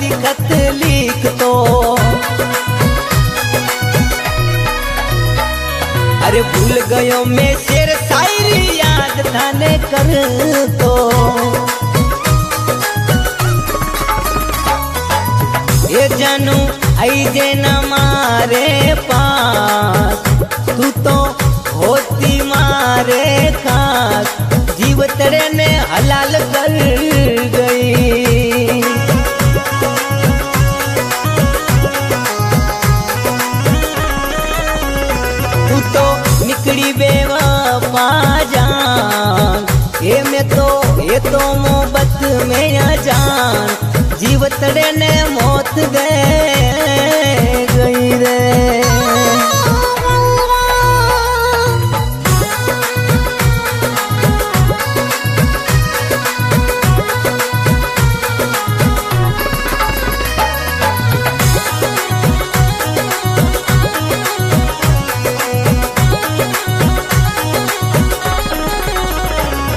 सी खत लिख तो। अरे भूल गयो मैं शेर शायरी याद थाने कर तो। ये जानू आई जे न मारे पास, तू तो होती मारे खास, जीव तेरे ने हलाल कर गई। तू तो निकली बेवफा जान, ये तो मोहब्बत में जान, जीव तेरे ने मौत दे गई रे।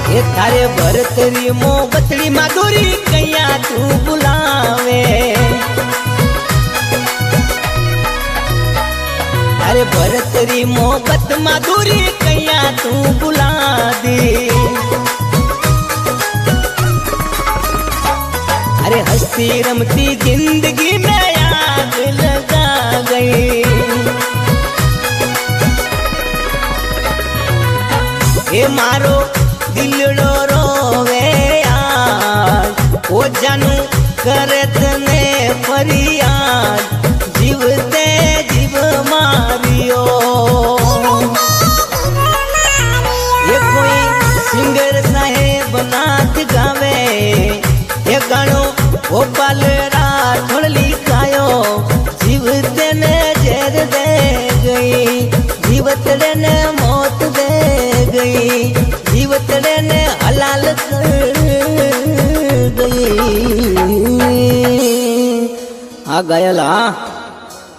ये थारे भरतरी मोहब्बतड़ी माधुरी कैया तू बुलावे। अरे भरतरी मोहब्बत माधुरी कैया तू बुला दी। अरे हंसती रमती जिंदगी में आग लगा गई। ये मारो दिलड़ो रोवे यार, ओ जानू करे तने फरियाद, जीव ते जीव मारियो। ये कोई सिंगर साहेब नाथ गावे, ये गानो गोपाल राठौड़ लिखायो, जीव तेने जहर दे गई, जीव तेरे ने मौत दे गई, जीव तेरे ने हलाल कर गई। आ गया ला।